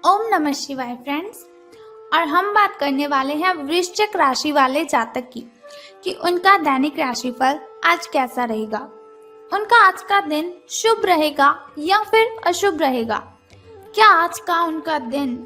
ओम नमः शिवाय फ्रेंड्स। और हम बात करने वाले हैं वृश्चिक राशि वाले जातक की कि उनका दैनिक राशिफल आज कैसा रहेगा। उनका आज का दिन शुभ रहेगा या फिर अशुभ रहेगा। क्या आज का उनका दिन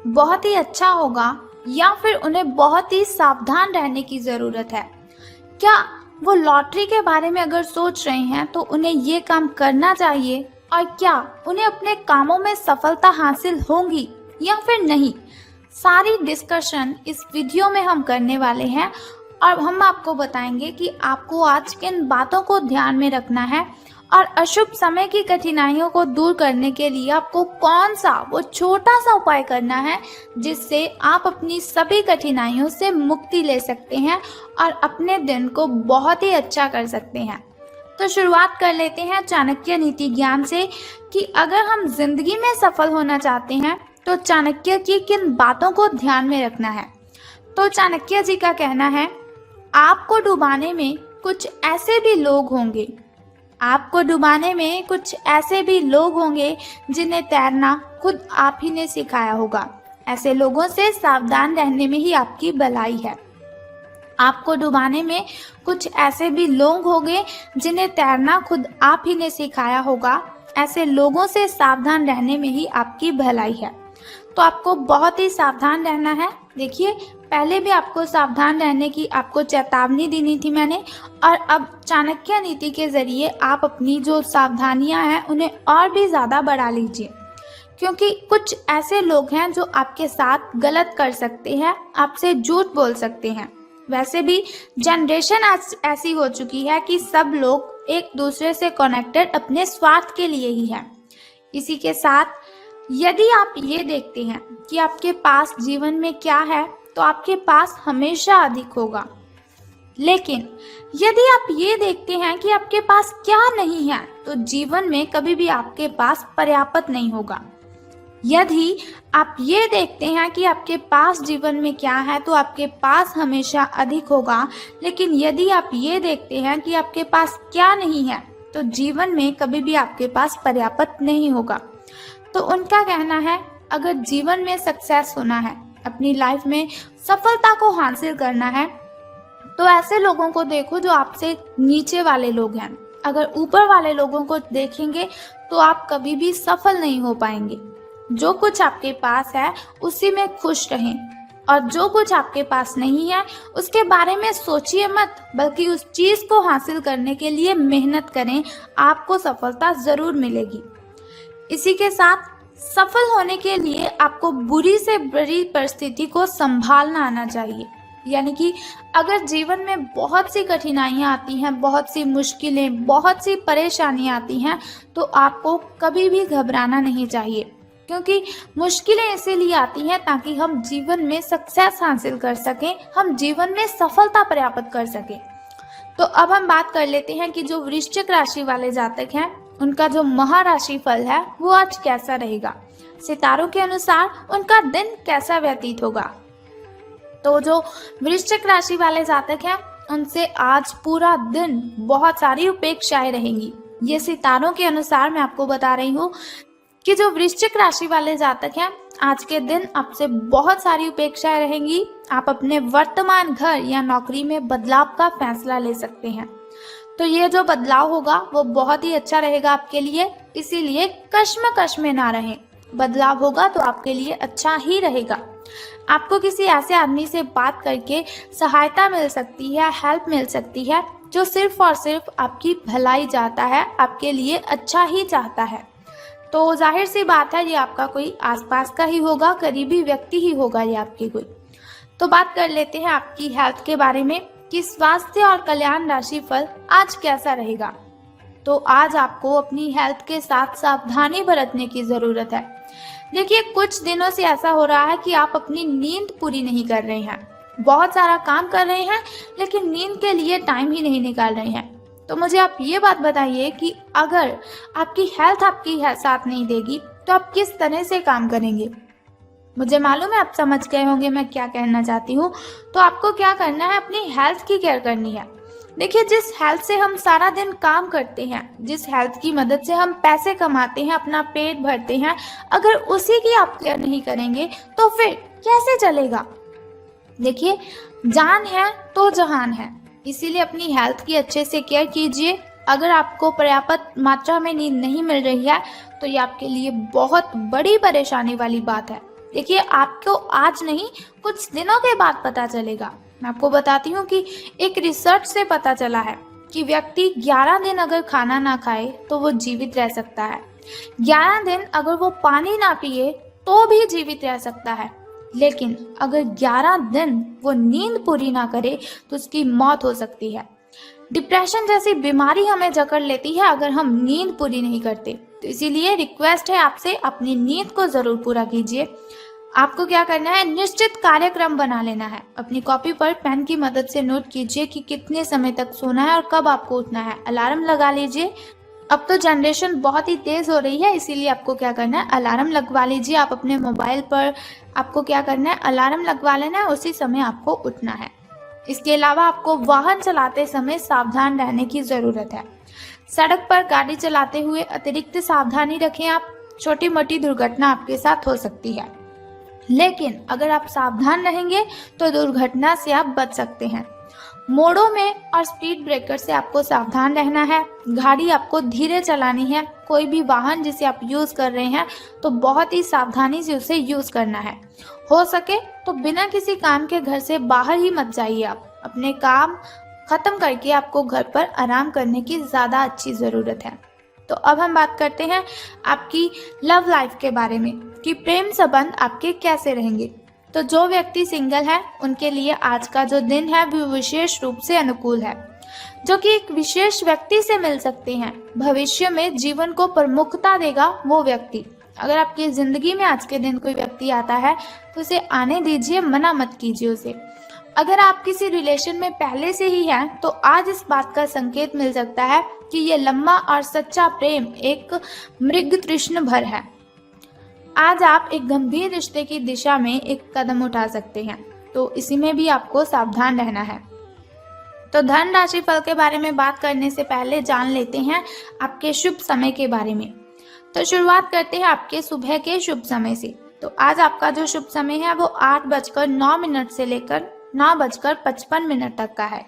बहुत ही अच्छा होगा या फिर उन्हें बहुत ही सावधान रहने की ज़रूरत है। क्या वो लॉटरी के बारे में अगर सोच रहे हैं तो उन्हें ये काम करना चाहिए और क्या उन्हें अपने कामों में सफलता हासिल होगी या फिर नहीं। सारी डिस्कशन इस वीडियो में हम करने वाले हैं और हम आपको बताएंगे कि आपको आज किन बातों को ध्यान में रखना है और अशुभ समय की कठिनाइयों को दूर करने के लिए आपको कौन सा वो छोटा सा उपाय करना है जिससे आप अपनी सभी कठिनाइयों से मुक्ति ले सकते हैं और अपने दिन को बहुत ही अच्छा कर सकते हैं। तो शुरुआत कर लेते हैं चाणक्य नीति ज्ञान से कि अगर हम जिंदगी में सफल होना चाहते हैं तो चाणक्य की किन बातों को ध्यान में रखना है। तो चाणक्य जी का कहना है, आपको डुबाने में कुछ ऐसे भी लोग होंगे, आपको डुबाने में कुछ ऐसे भी लोग होंगे जिन्हें तैरना खुद आप ही ने सिखाया होगा। ऐसे लोगों से सावधान रहने में ही आपकी भलाई है। आपको डुबाने में कुछ ऐसे भी लोग होंगे जिन्हें तैरना खुद आप ही ने सिखाया होगा। ऐसे लोगों से सावधान रहने में ही आपकी भलाई है। तो आपको बहुत ही सावधान रहना है। देखिए, पहले भी आपको सावधान रहने की आपको चेतावनी देनी थी मैंने, और अब चाणक्य नीति के जरिए आप अपनी जो सावधानियां हैं उन्हें और भी ज़्यादा बढ़ा लीजिए, क्योंकि कुछ ऐसे लोग हैं जो आपके साथ गलत कर सकते हैं, आपसे झूठ बोल सकते हैं। वैसे भी जनरेशन आज ऐसी हो चुकी है कि सब लोग एक दूसरे से कनेक्टेड अपने स्वार्थ के लिए ही है। इसी के साथ यदि आप ये देखते हैं कि आपके पास जीवन में क्या है तो आपके पास हमेशा अधिक होगा, लेकिन यदि आप ये देखते हैं कि आपके पास क्या नहीं है तो जीवन में कभी भी आपके पास पर्याप्त नहीं होगा। यदि आप ये देखते हैं कि आपके पास जीवन में क्या है तो आपके पास हमेशा अधिक होगा, लेकिन यदि आप ये देखते हैं कि आपके पास क्या नहीं है तो जीवन में कभी भी आपके पास पर्याप्त नहीं होगा। तो उनका कहना है, अगर जीवन में सक्सेस होना है, अपनी लाइफ में सफलता को हासिल करना है, तो ऐसे लोगों को देखो जो आपसे नीचे वाले लोग हैं। अगर ऊपर वाले लोगों को देखेंगे तो आप कभी भी सफल नहीं हो पाएंगे। जो कुछ आपके पास है उसी में खुश रहें, और जो कुछ आपके पास नहीं है उसके बारे में सोचिए मत, बल्कि उस चीज को हासिल करने के लिए मेहनत करें। आपको सफलता जरूर मिलेगी। इसी के साथ सफल होने के लिए आपको बुरी से बुरी परिस्थिति को संभालना आना चाहिए। यानी कि अगर जीवन में बहुत सी कठिनाइयाँ आती हैं, बहुत सी मुश्किलें, बहुत सी परेशानियाँ आती हैं, तो आपको कभी भी घबराना नहीं चाहिए, क्योंकि मुश्किलें इसीलिए आती हैं ताकि हम जीवन में सक्सेस हासिल कर सकें, हम जीवन में सफलता प्राप्त कर सकें। तो अब हम बात कर लेते हैं कि जो वृश्चिक राशि वाले जातक हैं उनका जो महाराशि फल है वो आज कैसा रहेगा। सितारों के अनुसार उनका दिन कैसा व्यतीत होगा। तो जो वृश्चिक राशि वाले जातक हैं उनसे आज पूरा दिन बहुत सारी उपेक्षाएं रहेंगी। ये सितारों के अनुसार मैं आपको बता रही हूँ कि जो वृश्चिक राशि वाले जातक हैं आज के दिन आपसे बहुत सारी उपेक्षाएं रहेंगी। आप अपने वर्तमान घर या नौकरी में बदलाव का फैसला ले सकते हैं। तो ये जो बदलाव होगा वो बहुत ही अच्छा रहेगा आपके लिए, इसीलिए कश्मकश में ना रहें। बदलाव होगा तो आपके लिए अच्छा ही रहेगा। आपको किसी ऐसे आदमी से बात करके सहायता मिल सकती है, हेल्प मिल सकती है, जो सिर्फ और सिर्फ आपकी भलाई चाहता है, आपके लिए अच्छा ही चाहता है। तो जाहिर सी बात है ये आपका कोई आसपास का ही होगा, करीबी व्यक्ति ही होगा ये आपकी कोई। तो बात कर लेते हैं आपकी हेल्थ के बारे में कि स्वास्थ्य और कल्याण राशि फल आज कैसा रहेगा। तो आज आपको अपनी हेल्थ के साथ सावधानी बरतने की जरूरत है। देखिए, कुछ दिनों से ऐसा हो रहा है कि आप अपनी नींद पूरी नहीं कर रहे हैं, बहुत सारा काम कर रहे हैं लेकिन नींद के लिए टाइम ही नहीं निकाल रहे हैं। तो मुझे आप ये बात बताइए कि अगर आपकी हेल्थ आपकी साथ नहीं देगी तो आप किस तरह से काम करेंगे। मुझे मालूम है आप समझ गए होंगे मैं क्या कहना चाहती हूँ। तो आपको क्या करना है, अपनी हेल्थ की केयर करनी है। देखिए, जिस हेल्थ से हम सारा दिन काम करते हैं, जिस हेल्थ की मदद से हम पैसे कमाते हैं, अपना पेट भरते हैं, अगर उसी की आप केयर नहीं करेंगे तो फिर कैसे चलेगा। देखिए, जान है तो जहान है, इसीलिए अपनी हेल्थ की अच्छे से केयर कीजिए। अगर आपको पर्याप्त मात्रा में नींद नहीं मिल रही है तो ये आपके लिए बहुत बड़ी परेशानी वाली बात है। देखिए, आपको आज नहीं कुछ दिनों के बाद पता चलेगा। मैं आपको बताती हूँ कि एक रिसर्च से पता चला है कि व्यक्ति 11 दिन अगर खाना ना खाए तो वो जीवित रह सकता है। 11 दिन अगर वो पानी ना पिए तो भी जीवित रह सकता है। लेकिन अगर 11 दिन वो नींद पूरी ना करे तो उसकी मौत हो सकती है। डिप्रेशन जैसी बीमारी हमें जकड़ लेती है अगर हम नींद पूरी नहीं करते। तो इसीलिए रिक्वेस्ट है आपसे, अपनी नींद को जरूर पूरा कीजिए। आपको क्या करना है, निश्चित कार्यक्रम बना लेना है। अपनी कॉपी पर पेन की मदद से नोट कीजिए कि कितने समय तक सोना है और कब आपको उठना है। अलार्म लगा लीजिए। अब तो जनरेशन बहुत ही तेज हो रही है, इसीलिए आपको क्या करना है, अलार्म लगवा लीजिए। आप अपने मोबाइल पर आपको क्या करना है, अलार्म लगवा लेना है, उसी समय आपको उठना है। इसके अलावा आपको वाहन चलाते समय सावधान रहने की जरूरत है। सड़क पर गाड़ी चलाते हुए अतिरिक्त सावधानी रखें आप। छोटी मोटी दुर्घटना आपके साथ हो सकती है, लेकिन अगर आप सावधान रहेंगे तो दुर्घटना से आप बच सकते हैं। मोड़ों में और स्पीड ब्रेकर से आपको सावधान रहना है। गाड़ी आपको धीरे चलानी है। कोई भी वाहन जिसे आप यूज कर रहे हैं तो बहुत ही सावधानी से उसे यूज करना है। हो सके तो बिना किसी काम के घर से बाहर ही मत जाइए। आप अपने काम खत्म करके आपको घर पर आराम करने की ज्यादा अच्छी जरूरत है। तो अब हम बात करते हैं आपकी लव लाइफ के बारे में कि प्रेम संबंध आपके कैसे रहेंगे। तो जो व्यक्ति सिंगल है उनके लिए आज का जो दिन है वो विशेष रूप से अनुकूल है, जो कि एक विशेष व्यक्ति से मिल सकते हैं। भविष्य में जीवन को प्रमुखता देगा वो व्यक्ति। अगर आपकी जिंदगी में आज के दिन कोई व्यक्ति आता है तो उसे आने दीजिए, मना मत कीजिए उसे। अगर आप किसी रिलेशन में पहले से ही हैं तो आज इस बात का संकेत मिल सकता है कि ये लंबा और सच्चा प्रेम एक मृग तृष्ण भर है। आज आप एक गंभीर रिश्ते की दिशा में एक कदम उठा सकते हैं, तो इसी में भी आपको सावधान रहना है। तो धन राशि फल के बारे में बात करने से पहले जान लेते हैं आपके शुभ समय के बारे में। तो शुरुआत करते हैं आपके सुबह के शुभ समय से। तो आज आपका जो शुभ समय है वो 8:09 से लेकर 9:55 तक का है।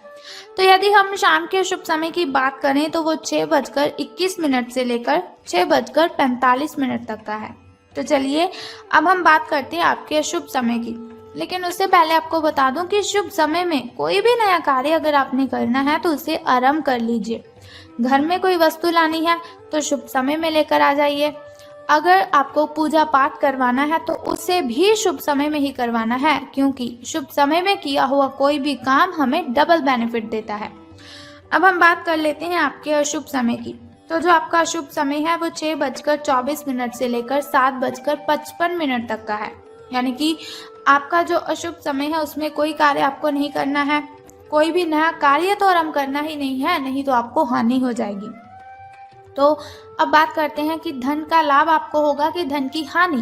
तो यदि हम शाम के शुभ समय की बात करें तो वो 6:21 से लेकर 6:45 तक का है। तो चलिए अब हम बात करते हैं आपके अशुभ समय की। लेकिन उससे पहले आपको बता दूं कि शुभ समय में कोई भी नया कार्य अगर आपने करना है तो उसे आरंभ कर लीजिए। घर में कोई वस्तु लानी है तो शुभ समय में लेकर आ जाइए। अगर आपको पूजा पाठ करवाना है तो उसे भी शुभ समय में ही करवाना है, क्योंकि शुभ समय में किया हुआ कोई भी काम हमें डबल बेनिफिट देता है। अब हम बात कर लेते हैं आपके अशुभ समय की। तो जो आपका शुभ समय है वो 6:24 से लेकर 7:55 तक का है। यानी कि आपका जो अशुभ समय है उसमें कोई कार्य आपको नहीं करना है। कोई भी नया कार्य तो आरंभ करना ही नहीं है, नहीं तो आपको हानि हो जाएगी। तो अब बात करते हैं कि धन का लाभ आपको होगा कि धन की हानि।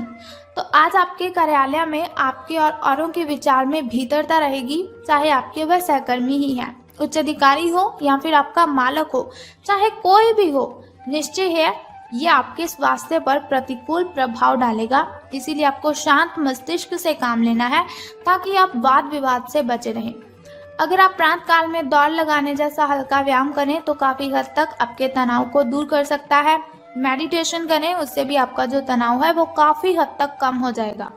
तो आज आपके कार्यालय में आपके और औरों के विचार में भीतरता रहेगी, चाहे आपके वह सहकर्मी ही हैं, उच्च अधिकारी हो या फिर आपका मालक हो, चाहे कोई भी हो। निश्चय है ये आपके स्वास्थ्य पर प्रतिकूल प्रभाव डालेगा। इसीलिए आपको शांत मस्तिष्क से काम लेना है ताकि आप वाद विवाद से बचे रहें। अगर आप प्रातः काल में दौड़ लगाने जैसा हल्का व्यायाम करें तो काफी हद तक आपके तनाव को दूर कर सकता है। मेडिटेशन करें, उससे भी आपका जो तनाव है वो काफी हद तक कम हो जाएगा।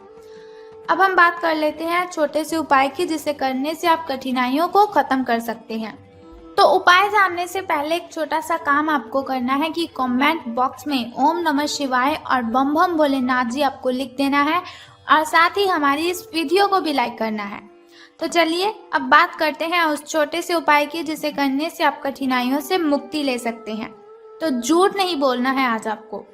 अब हम बात कर लेते हैं छोटे से उपाय की, जिसे करने से आप कठिनाइयों को खत्म कर सकते हैं। तो उपाय जानने से पहले एक छोटा सा काम आपको करना है कि कमेंट बॉक्स में ओम नमः शिवाय और बम बम भोलेनाथ जी आपको लिख देना है और साथ ही हमारी इस वीडियो को भी लाइक करना है। तो चलिए अब बात करते हैं उस छोटे से उपाय की, जिसे करने से आप कठिनाइयों से मुक्ति ले सकते हैं। तो झूठ नहीं बोलना है आज आपको।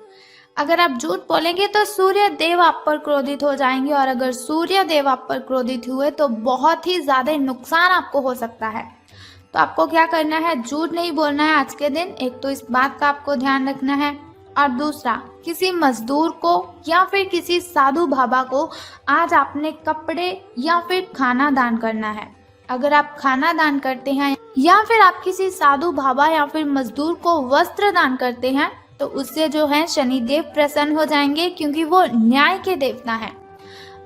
अगर आप झूठ बोलेंगे तो सूर्य देव आप पर क्रोधित हो जाएंगे, और अगर सूर्य देव आप पर क्रोधित हुए तो बहुत ही ज्यादा नुकसान आपको हो सकता है। तो आपको क्या करना है, झूठ नहीं बोलना है आज के दिन। एक तो इस बात का आपको ध्यान रखना है, और दूसरा किसी मजदूर को या फिर किसी साधु बाबा को आज आपने कपड़े या फिर खाना दान करना है। अगर आप खाना दान करते हैं या फिर आप किसी साधु बाबा या फिर मजदूर को वस्त्र दान करते हैं तो उससे जो है शनिदेव प्रसन्न हो जाएंगे, क्योंकि वो न्याय के देवता हैं।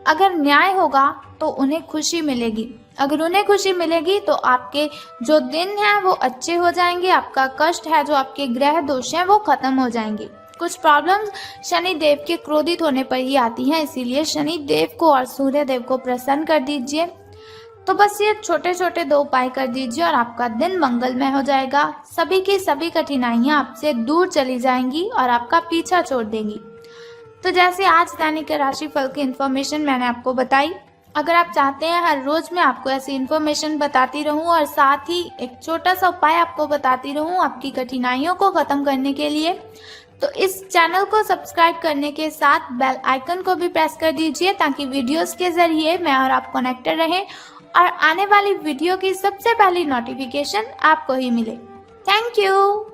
अगर न्याय होगा तो उन्हें खुशी मिलेगी। अगर उन्हें खुशी मिलेगी तो आपके जो दिन हैं वो अच्छे हो जाएंगे, आपका कष्ट है, जो आपके ग्रह दोष हैं वो खत्म हो जाएंगे। कुछ प्रॉब्लम्स शनि देव के क्रोधित होने पर ही आती हैं, इसीलिए शनि देव को और सूर्य देव को प्रसन्न कर दीजिए। तो बस ये छोटे छोटे 2 उपाय कर दीजिए और आपका दिन मंगलमय हो जाएगा। सभी की सभी कठिनाइयां आपसे दूर चली जाएंगी और आपका पीछा छोड़ देंगी। तो जैसे आज दैनिक राशिफल की इन्फॉर्मेशन मैंने आपको बताई, अगर आप चाहते हैं हर रोज मैं आपको ऐसी इन्फॉर्मेशन बताती रहूं और साथ ही एक छोटा सा उपाय आपको बताती रहूं आपकी कठिनाइयों को खत्म करने के लिए, तो इस चैनल को सब्सक्राइब करने के साथ बेल आइकन को भी प्रेस कर दीजिए, ताकि वीडियोस के जरिए मैं और आप कनेक्टेड रहें और आने वाली वीडियो की सबसे पहली नोटिफिकेशन आपको ही मिले। Thank you.